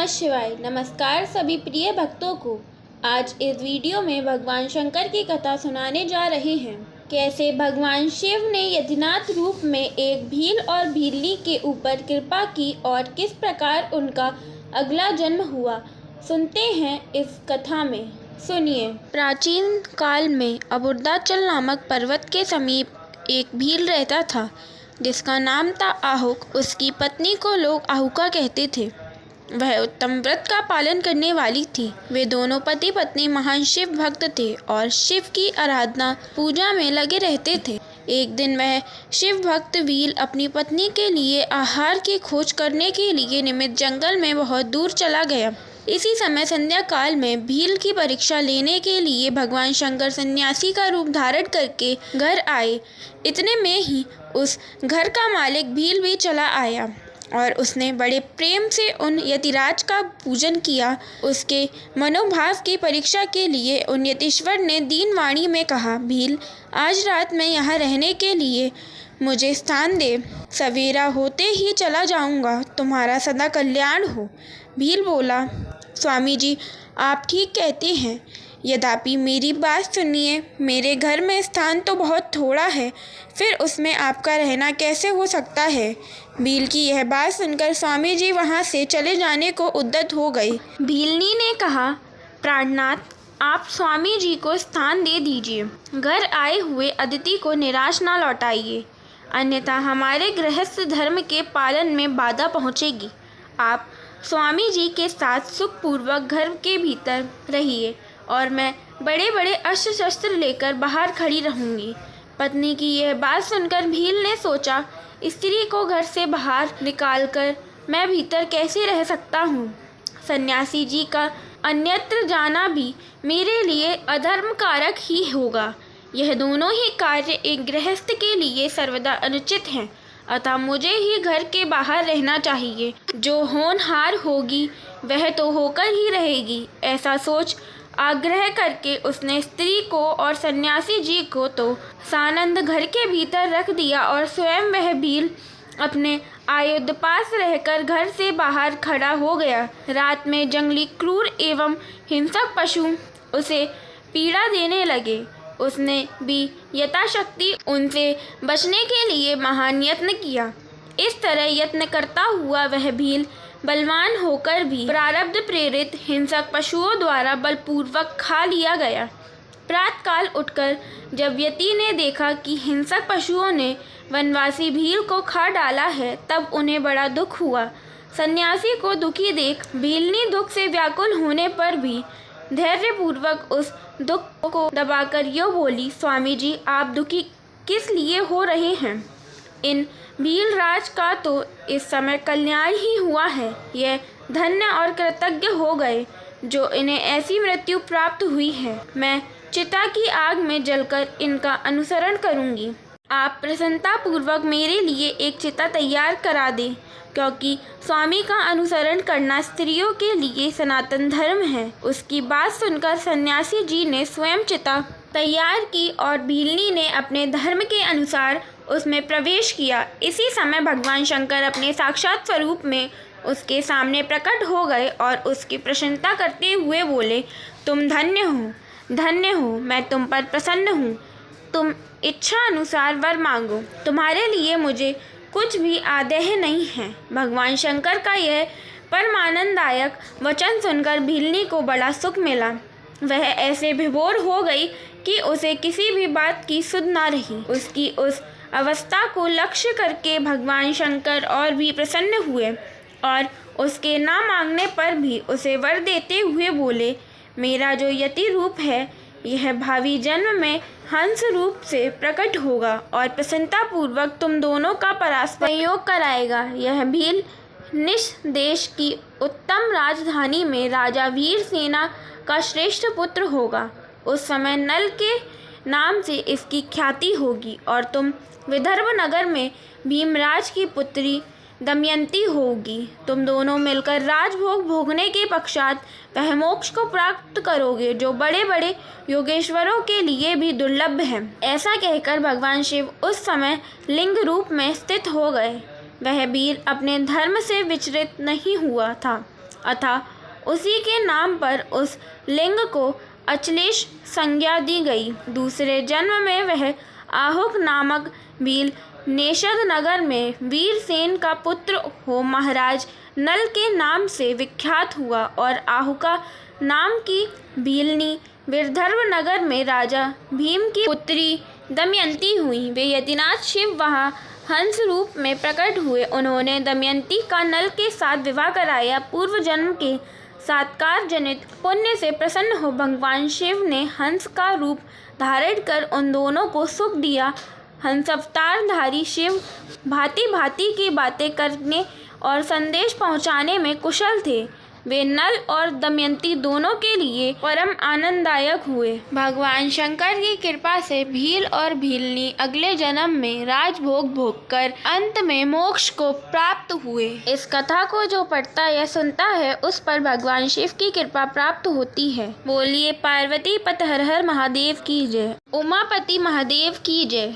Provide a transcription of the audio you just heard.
नमः शिवाय। नमस्कार सभी प्रिय भक्तों को। आज इस वीडियो में भगवान शंकर की कथा सुनाने जा रहे हैं। कैसे भगवान शिव ने यतिनाथ रूप में एक भील और भीलनी के ऊपर कृपा की और किस प्रकार उनका अगला जन्म हुआ, सुनते हैं इस कथा में। सुनिए। प्राचीन काल में अबुर्दाचल नामक पर्वत के समीप एक भील रहता था जिसका नाम था आहुक। उसकी पत्नी को लोग आहुका कहते थे। वह उत्तम व्रत का पालन करने वाली थी। वे दोनों पति पत्नी महान शिव भक्त थे और शिव की आराधना पूजा में लगे रहते थे। एक दिन वह शिव भक्त भील अपनी पत्नी के लिए आहार की खोज करने के लिए निमित्त जंगल में बहुत दूर चला गया। इसी समय संध्या काल में भील की परीक्षा लेने के लिए भगवान शंकर सन्यासी का रूप धारण करके घर आए। इतने में ही उस घर का मालिक भील भी चला आया और उसने बड़े प्रेम से उन यतिराज का पूजन किया। उसके मनोभाव की परीक्षा के लिए उन यतीश्वर ने दीन वाणी में कहा, भील, आज रात मैं यहाँ रहने के लिए मुझे स्थान दे। सवेरा होते ही चला जाऊँगा। तुम्हारा सदा कल्याण हो। भील बोला, स्वामी जी, आप ठीक कहते हैं, यद्यपि मेरी बात सुनिए। मेरे घर में स्थान तो बहुत थोड़ा है, फिर उसमें आपका रहना कैसे हो सकता है। भील की यह बात सुनकर स्वामी जी वहाँ से चले जाने को उद्यत हो गए। भीलनी ने कहा, प्राणनाथ, आप स्वामी जी को स्थान दे दीजिए। घर आए हुए अतिथि को निराश न लौटाइए, अन्यथा हमारे गृहस्थ धर्म के पालन में बाधा पहुँचेगी। आप स्वामी जी के साथ सुखपूर्वक घर के भीतर रहिए और मैं बड़े बड़े अस्त्र शस्त्र लेकर बाहर खड़ी रहूँगी। पत्नी की यह बात सुनकर भील ने सोचा, स्त्री को घर से बाहर निकालकर मैं भीतर कैसे रह सकता हूँ। सन्यासी जी का अन्यत्र जाना भी मेरे लिए अधर्म कारक ही होगा। यह दोनों ही कार्य एक गृहस्थ के लिए सर्वदा अनुचित हैं, अतः मुझे ही घर के बाहर रहना चाहिए। जो होनहार होगी वह तो होकर ही रहेगी। ऐसा सोच आग्रह करके उसने स्त्री को और सन्यासी जी को तो सानंद घर के भीतर रख दिया और स्वयं वह भील अपने आयुध पास रहकर घर से बाहर खड़ा हो गया। रात में जंगली क्रूर एवं हिंसक पशु उसे पीड़ा देने लगे। उसने भी यथाशक्ति उनसे बचने के लिए महान यत्न किया। इस तरह यत्न करता हुआ वह भील बलवान होकर भी प्रारब्ध प्रेरित हिंसक पशुओं द्वारा बलपूर्वक खा लिया गया। प्रातःकाल उठकर जब यति ने देखा कि हिंसक पशुओं ने वनवासी भील को खा डाला है, तब उन्हें बड़ा दुख हुआ। सन्यासी को दुखी देख भीलनी दुख से व्याकुल होने पर भी धैर्यपूर्वक उस दुख को दबाकर यो बोली, स्वामी जी, आप दुखी किस लिए हो रहे हैं। इन भील राज का तो इस समय कल्याण ही हुआ है। यह धन्य और कृतज्ञ हो गए जो इन्हें ऐसी मृत्यु प्राप्त हुई है। मैं चिता की आग में जलकर इनका अनुसरण करूंगी। आप प्रसन्नता पूर्वक मेरे लिए एक चिता तैयार करा दें, क्योंकि स्वामी का अनुसरण करना स्त्रियों के लिए सनातन धर्म है। उसकी बात सुनकर सन्यासी जी ने स्वयं चिता तैयार की और भीलनी ने अपने धर्म के अनुसार उसमें प्रवेश किया। इसी समय भगवान शंकर अपने साक्षात स्वरूप में उसके सामने प्रकट हो गए और उसकी प्रशंसा करते हुए बोले, तुम धन्य हो, धन्य हो, मैं तुम पर प्रसन्न हूँ। तुम इच्छा अनुसार वर मांगो, तुम्हारे लिए मुझे कुछ भी आदेह नहीं है। भगवान शंकर का यह परमानंददायक वचन सुनकर भीलनी को बड़ा सुख मिला। वह ऐसे विभोर हो गई कि उसे किसी भी बात की सुध न रही। उसकी उस अवस्था को लक्ष्य करके भगवान शंकर और भी प्रसन्न हुए और उसके ना मांगने पर भी उसे वर देते हुए बोले, मेरा जो यति रूप है यह भावी जन्म में हंस रूप से प्रकट होगा और प्रसन्नतापूर्वक तुम दोनों का परस्पर संयोग कराएगा। यह भील निश देश की उत्तम राजधानी में राजा वीर सेना का श्रेष्ठ पुत्र होगा। उस समय नल के नाम से इसकी ख्याति होगी और तुम विदर्भ नगर में भीमराज की पुत्री दमयंती होगी। तुम दोनों मिलकर राजभोग भोगने के पश्चात वह मोक्ष को प्राप्त करोगे जो बड़े बड़े योगेश्वरों के लिए भी दुर्लभ है। ऐसा कहकर भगवान शिव उस समय लिंग रूप में स्थित हो गए। वह वीर अपने धर्म से विचलित नहीं हुआ था। अतः उसी के नाम पर उस लिंग को अचलेश संज्ञा दी गई। दूसरे जन्म में वह आहुक नामक भील नेषद नगर में वीरसेन का पुत्र हो महाराज नल के नाम से विख्यात हुआ और आहुका नाम की भीलनी विदर्भ नगर में राजा भीम की पुत्री दमयंती हुई। वे यतिनाथ शिव वहाँ हंस रूप में प्रकट हुए। उन्होंने दमयंती का नल के साथ विवाह कराया। पूर्व जन्म के सात्कार जनित पुण्य से प्रसन्न हो भगवान शिव ने हंस का रूप धारण कर उन दोनों को सुख दिया। हंसावतारधारी शिव भांति भांति की बातें करने और संदेश पहुंचाने में कुशल थे। वे नल और दमयंती दोनों के लिए परम आनंददायक हुए। भगवान शंकर की कृपा से भील और भीलनी अगले जन्म में राजभोग भोगकर अंत में मोक्ष को प्राप्त हुए। इस कथा को जो पढ़ता या सुनता है उस पर भगवान शिव की कृपा प्राप्त होती है। बोलिए पार्वती पत हर हर महादेव की जय, उमापति महादेव की जय।